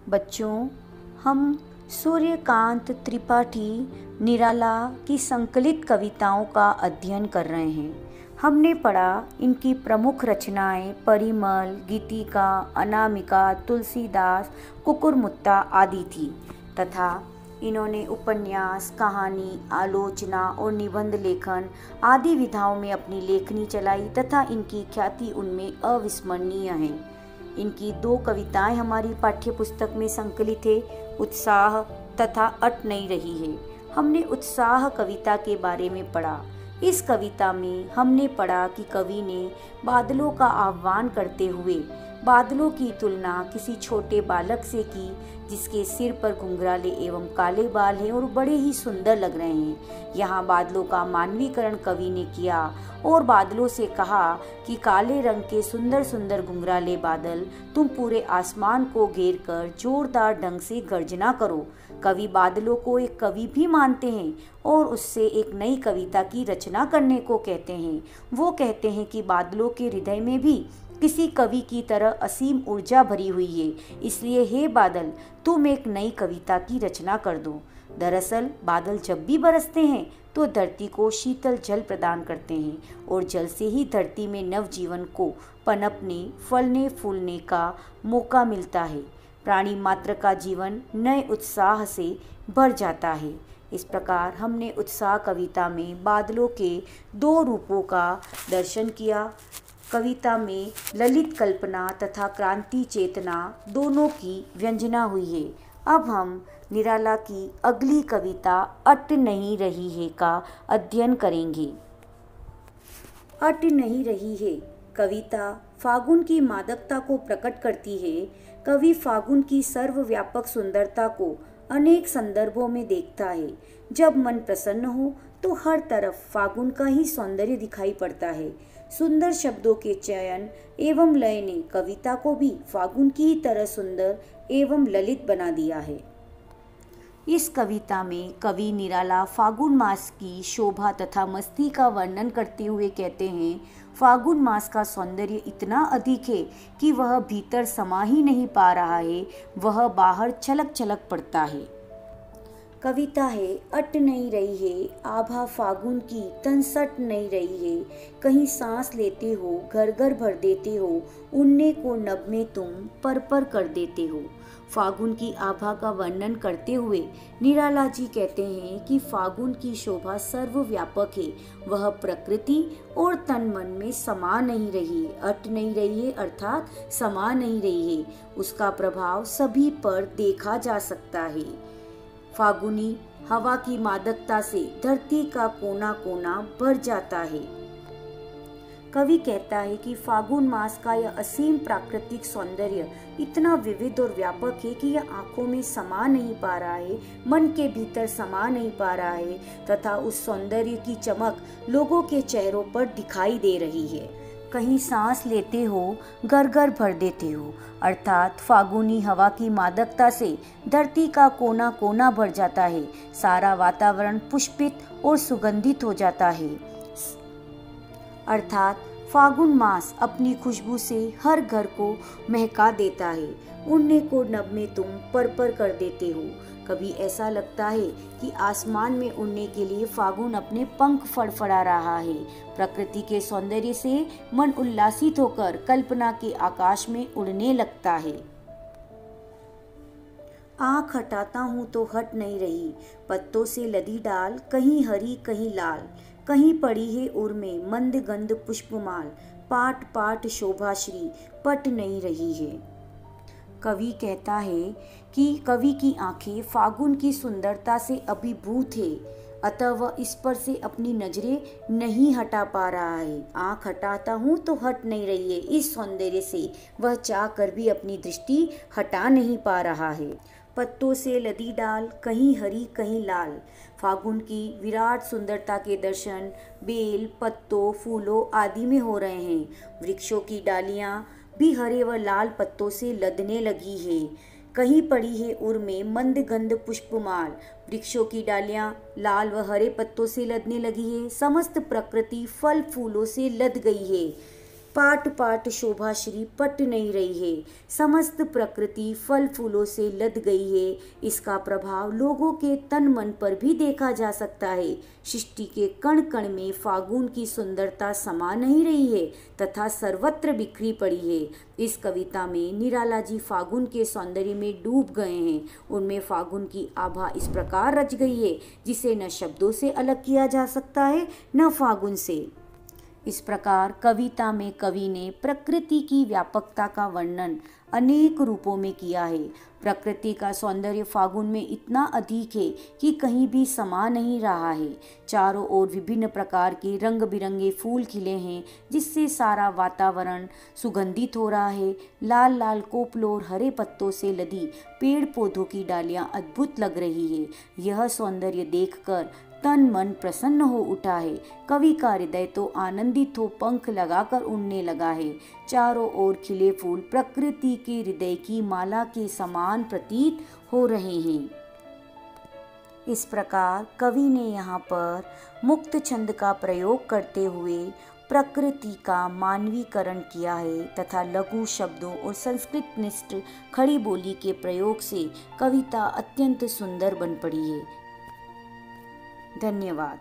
बच्चों, हम सूर्यकांत त्रिपाठी निराला की संकलित कविताओं का अध्ययन कर रहे हैं। हमने पढ़ा इनकी प्रमुख रचनाएं परिमल, गीतिका, अनामिका, तुलसीदास, कुकुरमुत्ता आदि थी तथा इन्होंने उपन्यास, कहानी, आलोचना और निबंध लेखन आदि विधाओं में अपनी लेखनी चलाई तथा इनकी ख्याति उनमें अविस्मरणीय है। इनकी 2 कविताएं हमारी पाठ्य पुस्तक में संकलित है, उत्साह तथा अट नहीं रही है। हमने उत्साह कविता के बारे में पढ़ा। इस कविता में हमने पढ़ा कि कवि ने बादलों का आह्वान करते हुए बादलों की तुलना किसी छोटे बालक से की जिसके सिर पर घुंघराले एवं काले बाल हैं और बड़े ही सुंदर लग रहे हैं। यहाँ बादलों का मानवीकरण कवि ने किया और बादलों से कहा कि काले रंग के सुंदर सुंदर घुंघराले बादल, तुम पूरे आसमान को घेर कर जोरदार ढंग से गर्जना करो। कवि बादलों को एक कवि भी मानते हैं और उससे एक नई कविता की रचना करने को कहते हैं। वो कहते हैं कि बादलों के हृदय में भी किसी कवि की तरह असीम ऊर्जा भरी हुई है, इसलिए हे बादल, तुम एक नई कविता की रचना कर दो। दरअसल बादल जब भी बरसते हैं तो धरती को शीतल जल प्रदान करते हैं और जल से ही धरती में नवजीवन को पनपने, फलने फूलने का मौका मिलता है। प्राणी मात्र का जीवन नए उत्साह से भर जाता है। इस प्रकार हमने उत्साह कविता में बादलों के 2 रूपों का दर्शन किया। कविता में ललित कल्पना तथा क्रांति चेतना दोनों की व्यंजना हुई है। अब हम निराला की अगली कविता अट नहीं रही है का अध्ययन करेंगे। अट नहीं रही है कविता फागुन की मादकता को प्रकट करती है। कवि फागुन की सर्वव्यापक सुंदरता को अनेक संदर्भों में देखता है। जब मन प्रसन्न हो तो हर तरफ फागुन का ही सौंदर्य दिखाई पड़ता है। सुंदर शब्दों के चयन एवं लय ने कविता को भी फागुन की ही तरह सुंदर एवं ललित बना दिया है। इस कविता में कवि निराला फागुन मास की शोभा तथा मस्ती का वर्णन करते हुए कहते हैं, फागुन मास का सौंदर्य इतना अधिक है कि वह भीतर समा ही नहीं पा रहा है, वह बाहर छलक छलक पड़ता है। कविता है अट नहीं रही है आभा फागुन की तन सट नहीं रही है, कहीं सांस लेते हो घर घर भर देते हो, उड़ने को नभ में तुम पर पर कर देते हो। फागुन की आभा का वर्णन करते हुए निराला जी कहते हैं कि फागुन की शोभा सर्वव्यापक है, वह प्रकृति और तन मन में समा नहीं रही है। अट नहीं रही है अर्थात समा नहीं रही है, उसका प्रभाव सभी पर देखा जा सकता है। फागुनी हवा की मादकता से धरती का कोना कोना भर जाता है। कवि कहता है कि फागुन मास का यह असीम प्राकृतिक सौंदर्य इतना विविध और व्यापक है कि यह आंखों में समा नहीं पा रहा है, मन के भीतर समा नहीं पा रहा है तथा उस सौंदर्य की चमक लोगों के चेहरों पर दिखाई दे रही है। कहीं सांस लेते हो घर घर भर देते हो अर्थात फागुनी हवा की मादकता से धरती का कोना कोना भर जाता है, सारा वातावरण पुष्पित और सुगंधित हो जाता है। अर्थात फागुन मास अपनी खुशबू से हर घर को महका देता है, उड़ने को नभ में तुम पर पर कर देते हो। कभी ऐसा लगता है कि आसमान में उड़ने के लिए फागुन अपने पंख फड़फड़ा रहा है। प्रकृति के सौंदर्य से मन उल्लासित होकर कल्पना के आकाश में उड़ने लगता है। आँख हटाता हूँ तो हट नहीं रही, पत्तों से लदी डाल, कहीं हरी कहीं लाल, कहीं पड़ी है उर में मंद गंध पुष्पमाल, पाट पाट शोभाश्री पट नहीं रही है। कवि कहता है कि कवि की आंखें फागुन की सुंदरता से अभिभूत है, अतः वह इस पर से अपनी नजरें नहीं हटा पा रहा है। आंख हटाता हूँ तो हट नहीं रही है, इस सौंदर्य से वह चाह कर भी अपनी दृष्टि हटा नहीं पा रहा है। पत्तों से लदी डाल, कहीं हरी कहीं लाल, फागुन की विराट सुंदरता के दर्शन बेल, पत्तों, फूलों आदि में हो रहे हैं। वृक्षों की डालियाँ भी हरे व लाल पत्तों से लदने लगी है। कहीं पड़ी है उर में मंद गंध पुष्पमाल, वृक्षों की डालियां लाल व हरे पत्तों से लदने लगी है। समस्त प्रकृति फल फूलों से लद गई है। पाट पाट शोभा श्री पट नहीं रही है, समस्त प्रकृति फल फूलों से लद गई है। इसका प्रभाव लोगों के तन मन पर भी देखा जा सकता है। सृष्टि के कण कण में फागुन की सुंदरता समा नहीं रही है तथा सर्वत्र बिखरी पड़ी है। इस कविता में निराला जी फागुन के सौंदर्य में डूब गए हैं। उनमें फागुन की आभा इस प्रकार रच गई है जिसे न शब्दों से अलग किया जा सकता है न फागुन से। इस प्रकार कविता में कवि ने प्रकृति की व्यापकता का वर्णन अनेक रूपों में किया है। प्रकृति का सौंदर्य फागुन में इतना अधिक है कि कहीं भी समा नहीं रहा है। चारों ओर विभिन्न प्रकार के रंग बिरंगे फूल खिले हैं जिससे सारा वातावरण सुगंधित हो रहा है। लाल लाल कोपलों और हरे पत्तों से लदी पेड़ पौधों की डालियां अद्भुत लग रही है। यह सौंदर्य देखकर तन मन प्रसन्न हो उठा है। कवि का हृदय तो आनंदित हो पंख लगाकर उड़ने लगा है। चारों ओर खिले फूल प्रकृति के हृदय की माला के समान प्रतीत हो रहे हैं। इस प्रकार कवि ने यहाँ पर मुक्त छंद का प्रयोग करते हुए प्रकृति का मानवीकरण किया है तथा लघु शब्दों और संस्कृत निष्ठ खड़ी बोली के प्रयोग से कविता अत्यंत सुंदर बन पड़ी है। धन्यवाद।